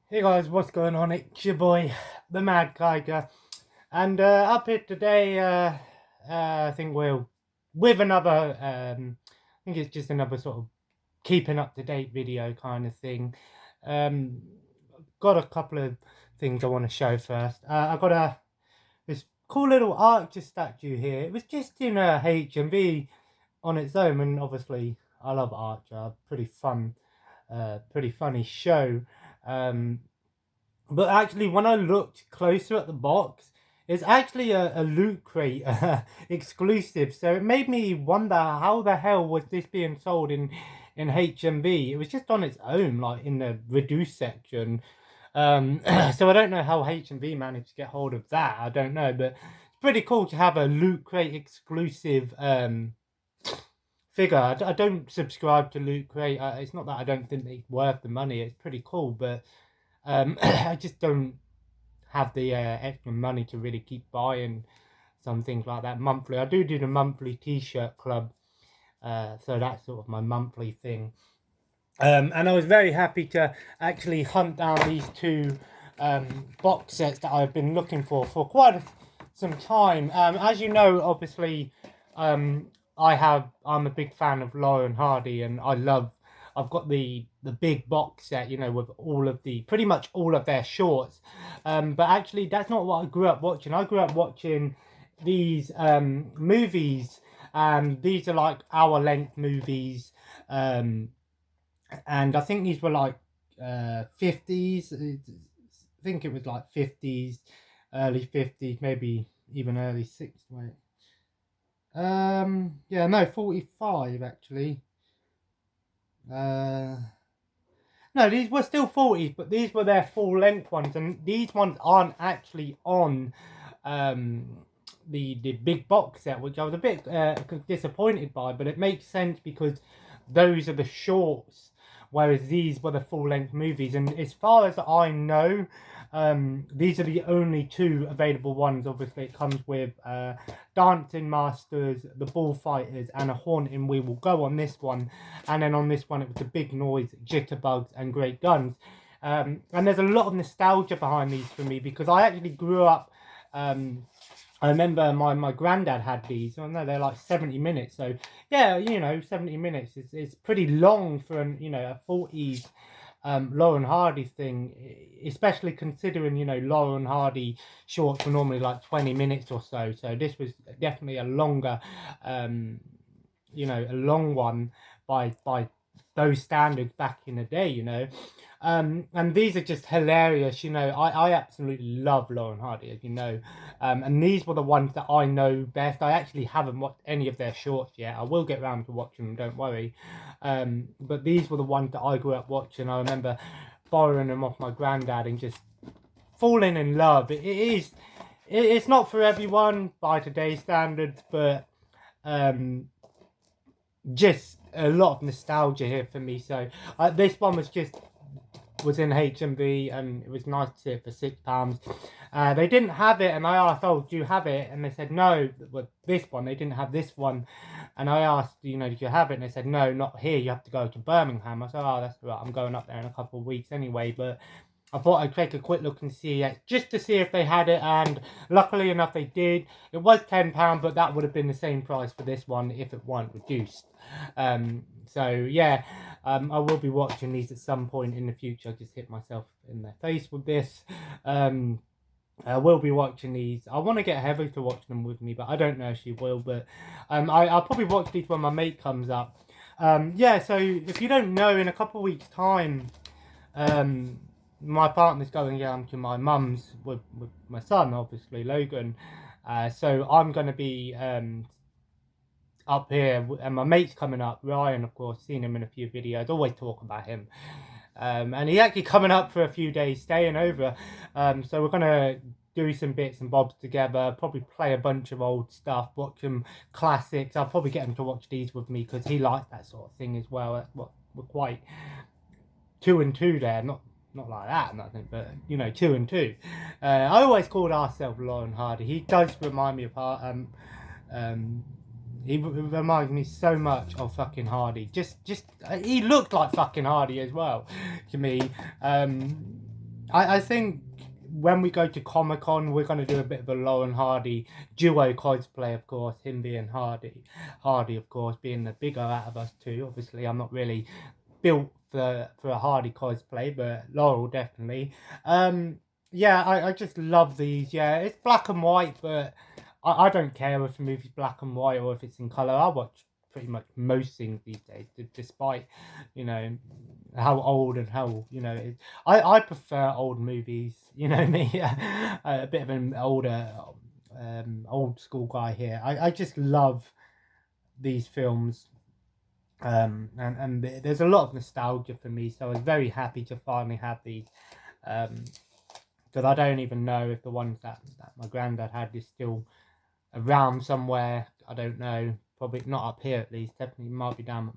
Hey guys, what's going on? It's your boy, the Mad Geiger, and up here today. I think we're with another. I think it's just another sort of keeping up to date video kind of thing. Um, got a couple of things I want to show first. I got this cool little Archer statue here. It was just in a HMV on its own, and obviously I love Archer. Pretty funny show. Um, but actually, when I looked closer at the box, it's actually a loot crate exclusive. So it made me wonder how the hell was this being sold in HMV. It was just on its own, like in the reduced section. So I don't know how HMV managed to get hold of that. I don't know, but it's pretty cool to have a loot crate exclusive figure. I don't subscribe to Loot Crate. It's not that I don't think it's worth the money. It's pretty cool, but I just don't have the extra money to really keep buying some things like that monthly. I do the monthly T-shirt club, so that's sort of my monthly thing. And I was very happy to actually hunt down these two box sets that I've been looking for quite some time. As you know, obviously, I'm a big fan of Laurel and Hardy, and I've got the big box set, with all of pretty much all of their shorts. But actually, that's not what I grew up watching. I grew up watching these movies. These are like hour length movies. And I think these were like 50s. I think it was like 50s, early 50s, maybe even early 60s. Wait. Yeah, no, 45 actually. No, these were still 40s, but these were their full length ones, and these ones aren't actually on the big box set, which I was a bit disappointed by, but it makes sense because those are the shorts, whereas these were the full length movies. And as far as I know, these are the only two available ones. Obviously, it comes with Dancing Masters, The Bullfighters, and A Haunting We Will Go on this one. And then on this one, it was The Big Noise, Jitterbugs, and Great Guns. And there's a lot of nostalgia behind these for me because I actually grew up. I remember my granddad had these. I know they're like 70 minutes. So, yeah, 70 minutes is pretty long for a 40s Laurel and Hardy thing, especially considering, Laurel and Hardy shorts were normally like 20 minutes or so. So this was definitely a longer, a long one by those standards back in the day. And these are just hilarious. I absolutely love Laurel and Hardy, as you know. And these were the ones that I know best. I actually haven't watched any of their shorts yet. I will get around to watching them, don't worry. But these were the ones that I grew up watching. I remember borrowing them off my granddad and just falling in love. It's not for everyone by today's standards, but just a lot of nostalgia here for me. So this one was in HMV, and it was nice to see it for £6. They didn't have it, and I asked, "Oh, do you have it?" And they said no. With this one, they didn't have this one, and I asked, "Did you have it?" And they said, "No, not here. You have to go to Birmingham." I said, "Oh, that's right. I'm going up there in a couple of weeks anyway." But I thought I'd take a quick look and see it, just to see if they had it, and luckily enough they did. It was £10, but that would have been the same price for this one if it weren't reduced. So yeah, I will be watching these at some point in the future. I just hit myself in the face with this. I will be watching these. I want to get Heather to watch them with me, but I don't know if she will. But I'll probably watch these when my mate comes up. Yeah, so if you don't know, in a couple of weeks' time, my partner's going down to my mum's with my son, obviously, Logan. So I'm going to be up here, and my mate's coming up, Ryan, of course, seen him in a few videos, always talk about him. And he's actually coming up for a few days, staying over. So we're going to do some bits and bobs together, probably play a bunch of old stuff, watch some classics. I'll probably get him to watch these with me because he likes that sort of thing as well. That's what we're quite 2 and 2 there, not like that, nothing, but 2 and 2. I always called ourselves Lauren Hardy. He does remind me of he reminds me so much of fucking Hardy. Just he looked like fucking Hardy as well to me. I think when we go to Comic-Con, we're going to do a bit of a Lauren Hardy duo cosplay, of course, him being Hardy. Hardy, of course, being the bigger out of us two. Obviously, I'm not really built for a Hardy cosplay, but Laurel definitely. Yeah, I just love these. Yeah, it's black and white, but I don't care if the movie's black and white or if it's in color. I watch pretty much most things these days, despite you know how old and how I prefer old movies. You know me, a bit of an older, old school guy here. I just love these films. And there's a lot of nostalgia for me, so I was very happy to finally have these. Because I don't even know if the ones that my granddad had is still around somewhere. I don't know. Probably not up here at least. Definitely might be down at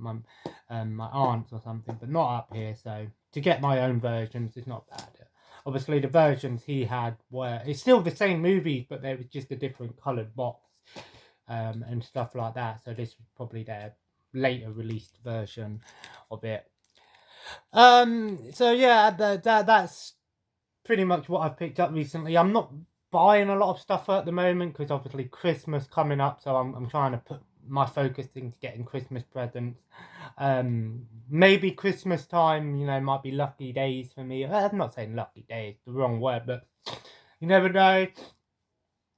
my aunt's or something, but not up here. So to get my own versions is not bad. Obviously, the versions he had were it's still the same movies, but there was just a different coloured box and stuff like that. So this was probably their later released version of it. So yeah, that's pretty much what I've picked up recently. I'm not buying a lot of stuff at the moment because obviously Christmas coming up, so I'm trying to put my focus into getting Christmas presents. Maybe Christmas time, might be lucky days for me. I'm not saying lucky days, the wrong word, but you never know.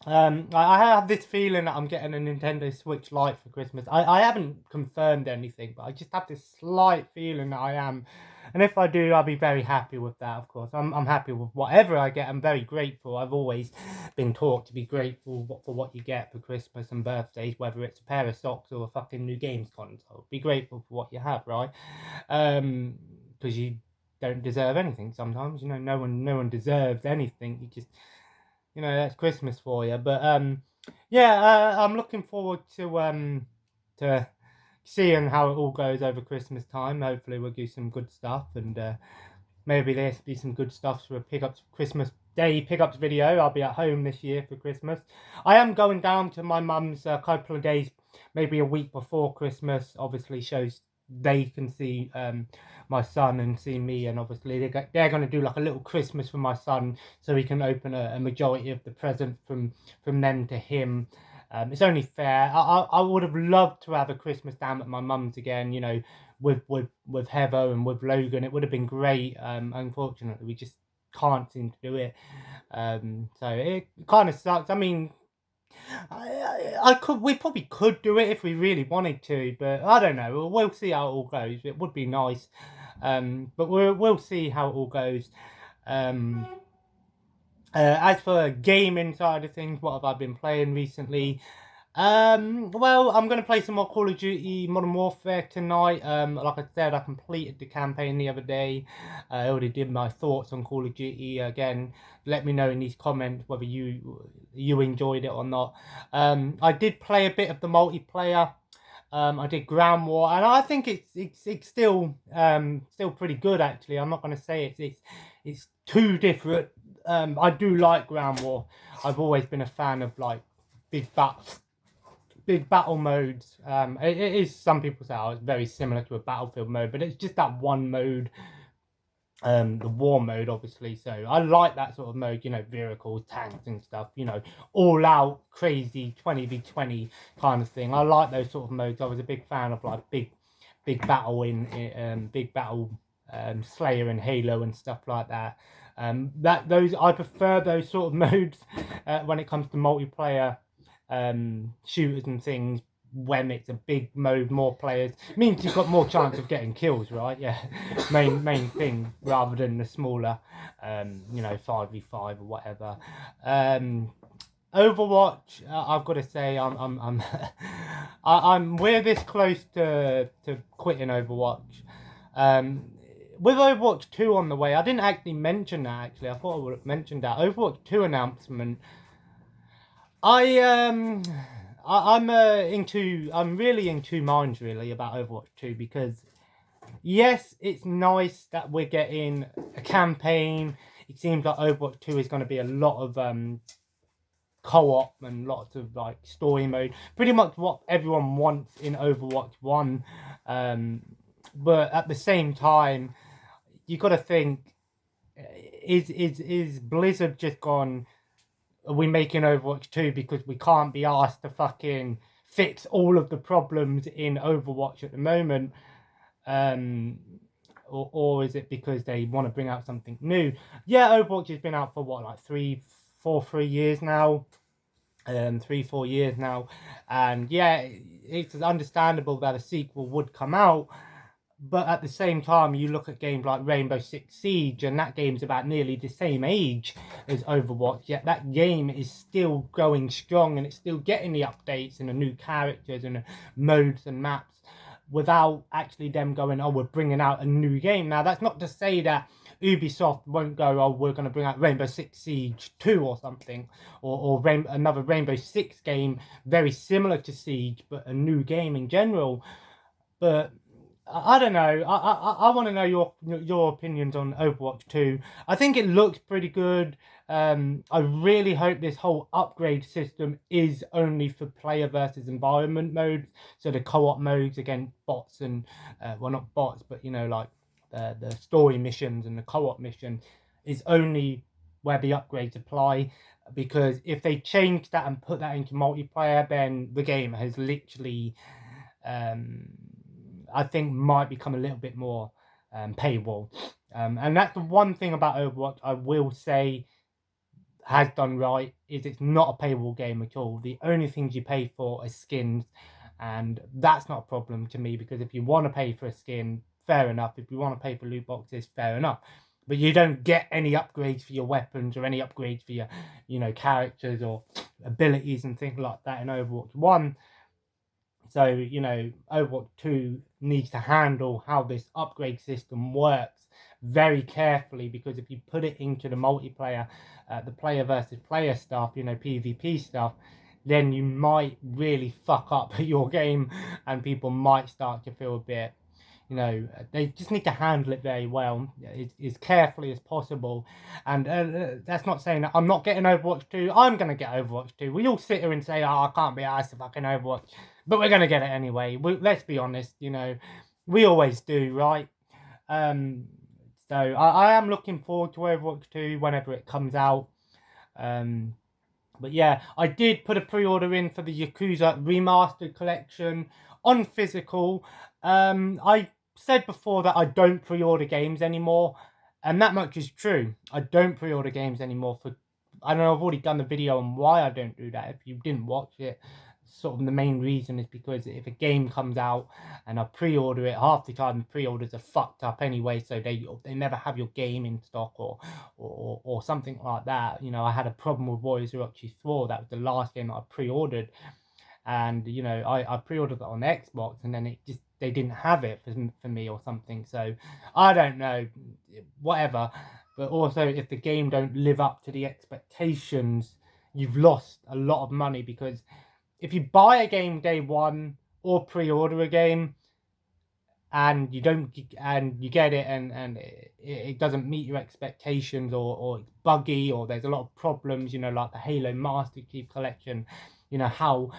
I have this feeling that I'm getting a Nintendo Switch Lite for Christmas. I haven't confirmed anything, but I just have this slight feeling that I am. And if I do, I'll be very happy with that, of course. I'm happy with whatever I get. I'm very grateful. I've always been taught to be grateful for what you get for Christmas and birthdays, whether it's a pair of socks or a fucking new games console. Be grateful for what you have, right? Because you don't deserve anything sometimes. No one deserves anything. You just that's Christmas for you. But yeah, I'm looking forward to seeing how it all goes over Christmas time. Hopefully, we'll do some good stuff, and maybe there'll be some good stuff for a pickups Christmas Day pickups video. I'll be at home this year for Christmas. I am going down to my mum's a couple of days, maybe a week before Christmas. Obviously, shows they can see my son and see me, and obviously they're going to do like a little Christmas for my son, so he can open a majority of the present from them to him. It's only fair. I would have loved to have a Christmas down at my mum's again, with Heather and with Logan. It would have been great. Unfortunately, we just can't seem to do it. So it kind of sucks. I mean, we probably could do it if we really wanted to, but I don't know. We'll see how it all goes. It would be nice, but we'll see how it all goes. As for gaming side of things, what have I been playing recently? Well, I'm going to play some more Call of Duty Modern Warfare tonight. Like I said, I completed the campaign the other day. I already did my thoughts on Call of Duty. Again, let me know in these comments whether you enjoyed it or not. I did play a bit of the multiplayer. I did Ground War, and I think it's still pretty good actually. I'm not going to say it's too different. I do like Ground War. I've always been a fan of like big battle modes. It is, some people say, it's very similar to a Battlefield mode, but it's just that one mode, the war mode, obviously. So I like that sort of mode, vehicles, tanks and stuff, all out, crazy 20v20 kind of thing. I like those sort of modes. I was a big fan of like big battle big battle Slayer and Halo and stuff like that. I prefer those sort of modes when it comes to multiplayer shooters and things. When it's a big mode, more players, means you've got more chance of getting kills, right? Yeah, main thing, rather than the smaller 5v5 or whatever. Overwatch, I've got to say, we're this close to quitting Overwatch. With Overwatch 2 on the way, I didn't actually mention that. Actually, I thought I would have mentioned that Overwatch 2 announcement. I'm really in two minds really about Overwatch 2, because yes, it's nice that we're getting a campaign. It seems like Overwatch 2 is going to be a lot of co-op and lots of like story mode, pretty much what everyone wants in Overwatch 1. But at the same time, you got to think is Blizzard just gone, are we making Overwatch 2 because we can't be asked to fucking fix all of the problems in Overwatch at the moment? Um, or is it because they want to bring out something new? Yeah, Overwatch has been out for what, like 3 years now? 3 4 years now, and yeah, it's understandable that a sequel would come out, but at the same time you look at games like Rainbow Six Siege, and that game's about nearly the same age as Overwatch, yet that game is still going strong and it's still getting the updates and the new characters and the modes and maps without actually them going, oh, we're bringing out a new game. Now that's not to say that Ubisoft won't go, oh, we're going to bring out Rainbow Six Siege 2 or something, or another Rainbow Six game very similar to Siege, but a new game in general. But I don't know. I want to know your opinions on Overwatch 2. I think it looks pretty good. I really hope this whole upgrade system is only for player versus environment modes. So the co-op modes against bots and, well, not bots, but, you know, like the story missions and the co-op mission is only where the upgrades apply. Because if they change that and put that into multiplayer, then the game has literally, I think, might become a little bit more paywall. And that's the one thing about Overwatch I will say has done right, is it's not a paywall game at all. The only things you pay for are skins, and that's not a problem to me, because if you want to pay for a skin, fair enough. If you want to pay for loot boxes, fair enough. But you don't get any upgrades for your weapons or any upgrades for your, you know, characters or abilities and things like that in Overwatch 1. So, you know, Overwatch 2 needs to handle how this upgrade system works very carefully, because if you put it into the multiplayer, the player versus player stuff, you know, PvP stuff, then you might really fuck up your game and people might start to feel a bit, you know, they just need to handle it very well, as carefully as possible. And that's not saying that I'm not getting Overwatch 2. I'm going to get Overwatch 2. We all sit here and say, oh, I can't be asked to fucking Overwatch. But we're going to get it anyway. Let's be honest, you know, we always do, right? So I am looking forward to Overwatch 2 whenever it comes out. But yeah, I did put a pre-order in for the Yakuza Remastered Collection on physical. I said before that I don't pre-order games anymore, and that much is true. I don't pre-order games anymore for, I know I've already done the video on why I don't do that. If you didn't watch it, sort of the main reason is because if a game comes out and I pre-order it, half the time the pre-orders are fucked up anyway, so they never have your game in stock or something like that. You know, I had a problem with Warriors Orochi 4. That was the last game that I pre-ordered, and you know, I pre-ordered it on Xbox, and then they didn't have it for me or something. So I don't know, whatever. But also, if the game don't live up to the expectations, you've lost a lot of money, because if you buy a game day one or pre-order a game and you don't, and you get it and it doesn't meet your expectations, or it's buggy, or there's a lot of problems, you know, like the Halo Master Chief Collection, you know, how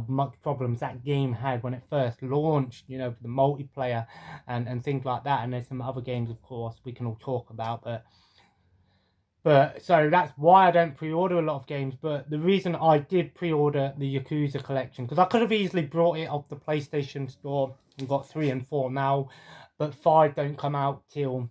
much problems that game had when it first launched, you know, for the multiplayer and things like that. And there's some other games, of course, we can all talk about, but so that's why I don't pre-order a lot of games. But the reason I did pre-order the Yakuza Collection, because I could have easily brought it off the PlayStation Store. We've got 3 and 4 now, but 5 don't come out till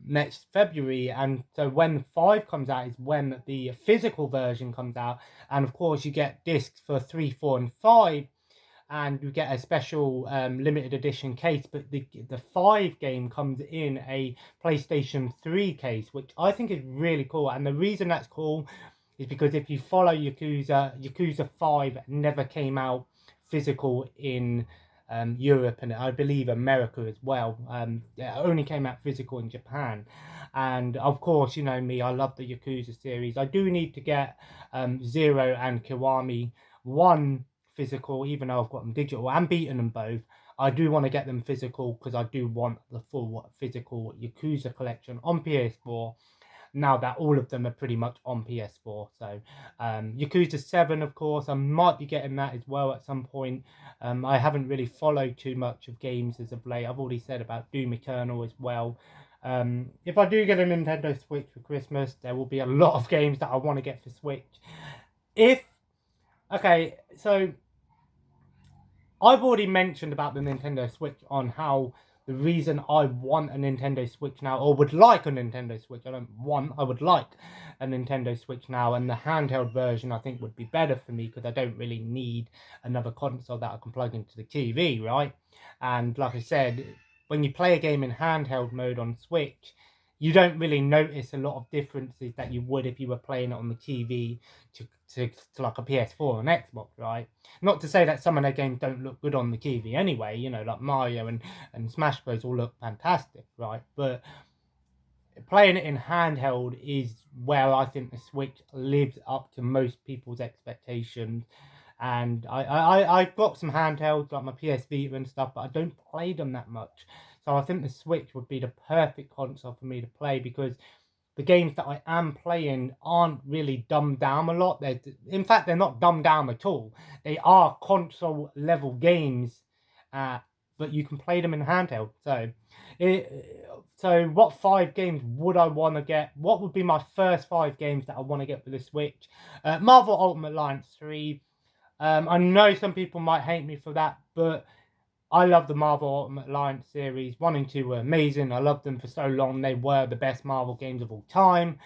next February. And so when 5 comes out is when the physical version comes out. And of course you get discs for 3, 4 and 5. And you get a special limited edition case, but the 5 game comes in a PlayStation 3 case, which I think is really cool. And the reason that's cool is because if you follow Yakuza 5 never came out physical in Europe, and I believe America as well. It only came out physical in Japan. And of course, you know me, I love the Yakuza series. I do need to get 0 and Kiwami 1 physical, even though I've got them digital and beaten them both. I do want to get them physical because I do want the full physical Yakuza collection on PS4. now that all of them are pretty much on PS4. So Yakuza 7, of course, I might be getting that as well at some point. I haven't really followed too much of games as of late. I've already said about Doom Eternal as well. If I do get a Nintendo Switch for Christmas, there will be a lot of games that I want to get for Switch. Okay, so I've already mentioned about the Nintendo Switch on how the reason I want a Nintendo Switch now, or would like a Nintendo Switch, I would like a Nintendo Switch now, and the handheld version I think would be better for me because I don't really need another console that I can plug into the TV, right? And like I said, when you play a game in handheld mode on Switch, you don't really notice a lot of differences that you would if you were playing it on the TV to like a PS4 or an Xbox, right? Not to say that some of their games don't look good on the TV anyway, you know, like Mario and Smash Bros all look fantastic, right? But playing it in handheld is where I think the Switch lives up to most people's expectations. And I've got some handhelds like my PS Vita and stuff, but I don't play them that much. So I think the Switch would be the perfect console for me to play because the games that I am playing aren't really dumbed down a lot. In fact, they're not dumbed down at all. They are console level games, but you can play them in handheld. So what 5 games would I want to get? What would be my first 5 games that I want to get for the Switch? Marvel Ultimate Alliance 3. I know some people might hate me for that, but I love the Marvel Ultimate Alliance series. 1 and 2 were amazing. I loved them for so long. They were the best Marvel games of all time.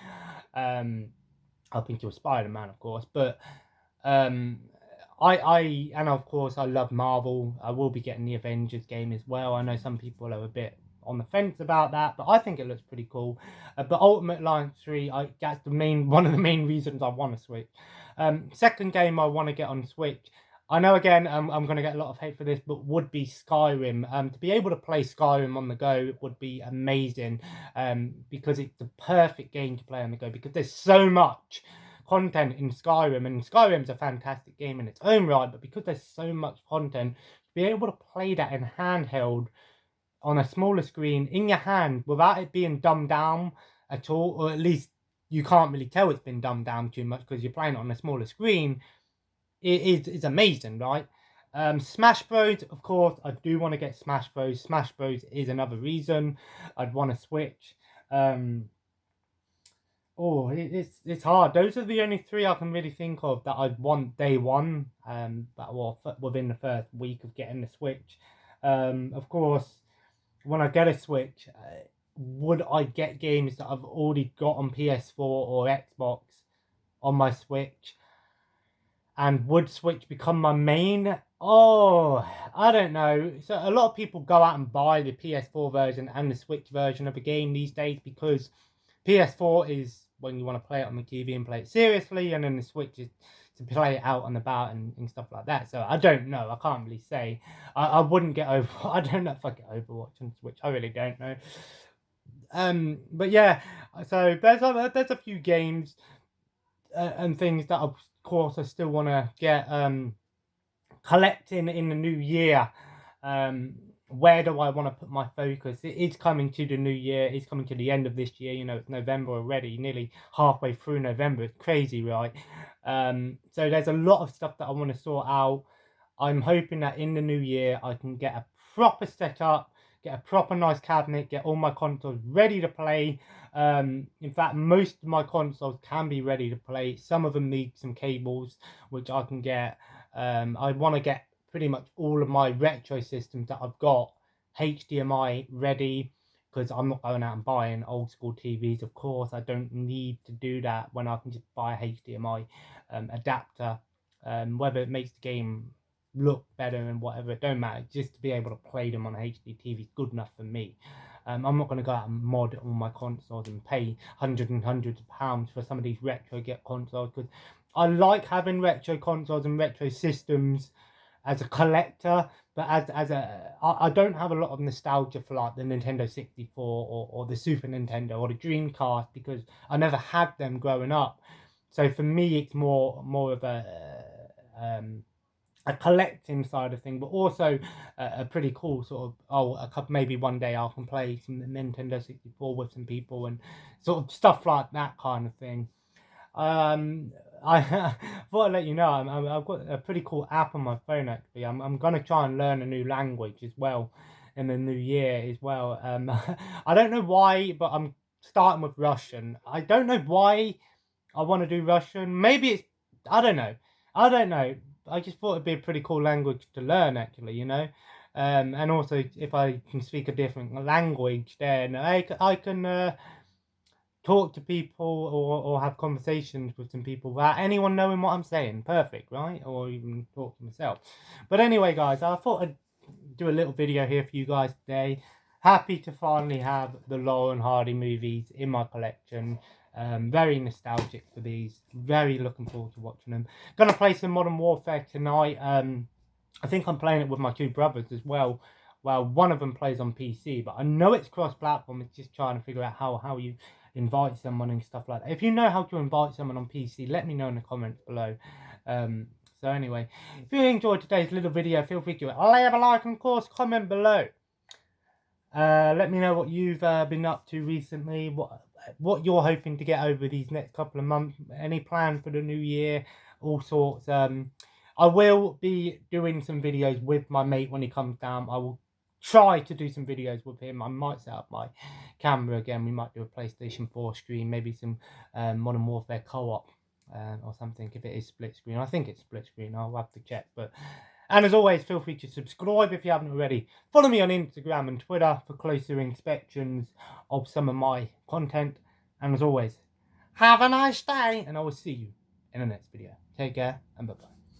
Up until Spider-Man, of course. But and of course I love Marvel. I will be getting the Avengers game as well. I know some people are a bit on the fence about that, but I think it looks pretty cool. But Ultimate Alliance 3, that's one of the main reasons I want to Switch. Second game I want to get on Switch, I know again I'm going to get a lot of hate for this, but would be Skyrim. To be able to play Skyrim on the go would be amazing, because it's the perfect game to play on the go because there's so much content in Skyrim, and Skyrim's a fantastic game in its own right, but because there's so much content, to be able to play that in handheld on a smaller screen in your hand without it being dumbed down at all, or at least you can't really tell it's been dumbed down too much because you're playing it on a smaller screen, it's amazing, right? Smash Bros, of course, I do want to get Smash Bros. Smash Bros is another reason I'd want to Switch. It's hard. Those are the only 3 I can really think of that I'd want day one. Within the first week of getting the Switch. Of course, when I get a Switch, would I get games that I've already got on PS4 or Xbox on my Switch? And would Switch become my main? Oh, I don't know. So a lot of people go out and buy the PS4 version and the Switch version of a game these days because PS4 is when you want to play it on the TV and play it seriously, and then the Switch is to play it out and about and stuff like that. So I don't know. I can't really say. I wouldn't get over. I don't know if I get Overwatch on Switch. I really don't know. But yeah. So there's a few games and things that of course I still want to get collecting in the new year. Where do I want to put my focus? It is coming to the new year. It's coming to the end of this year. You know, it's November already, nearly halfway through November. It's crazy, right? So there's a lot of stuff that I want to sort out. I'm hoping that in the new year I can get a proper setup, get a proper nice cabinet, get all my consoles ready to play. In fact, most of my consoles can be ready to play. Some of them need some cables, which I can get. I want to get pretty much all of my retro systems that I've got HDMI ready, because I'm not going out and buying old school TVs. Of course, I don't need to do that when I can just buy a HDMI adapter. Whether it makes the game look better and whatever, it don't matter. Just to be able to play them on HD TV is good enough for me. I'm not going to go out and mod all my consoles and pay hundreds and hundreds of pounds for some of these retro consoles, because I like having retro consoles and retro systems as a collector, but I don't have a lot of nostalgia for like the Nintendo 64 or the Super Nintendo or the Dreamcast, because I never had them growing up. So for me, it's more of a a collecting side of thing, but also a pretty cool sort of, a couple, maybe one day I can play some Nintendo 64 with some people and sort of stuff like that kind of thing. I thought I'd let you know, I've got a pretty cool app on my phone actually. I'm going to try and learn a new language as well in the new year as well. I don't know why, but I'm starting with Russian. I don't know why I want to do Russian. Maybe it's, I don't know. I don't know. I just thought it'd be a pretty cool language to learn actually, you know. And also if I can speak a different language, then I can talk to people or have conversations with some people without anyone knowing what I'm saying. Perfect, right? Or even talk to myself. But anyway, guys, I thought I'd do a little video here for you guys today. Happy to finally have the Laurel and Hardy movies in my collection. Very nostalgic for these. Very looking forward to watching them. Gonna play some Modern Warfare tonight. I think I'm playing it with my two brothers as well. Well, one of them plays on PC, but I know it's cross-platform. It's just trying to figure out how you invite someone and stuff like that. If you know how to invite someone on PC, let me know in the comments below. So anyway, if you enjoyed today's little video, feel free to leave a like and of course comment below. Let me know what you've been up to recently, what you're hoping to get over these next couple of months, any plans for the new year, all sorts. I will be doing some videos with my mate when he comes down. I will try to do some videos with him. I might set up my camera again. We might do a PlayStation 4 stream, maybe some Modern Warfare co-op or something, if it is split screen. I think it's split screen. I'll have to check. And as always, feel free to subscribe if you haven't already. Follow me on Instagram and Twitter for closer inspections of some of my content. And as always, have a nice day, and I will see you in the next video. Take care, and bye-bye.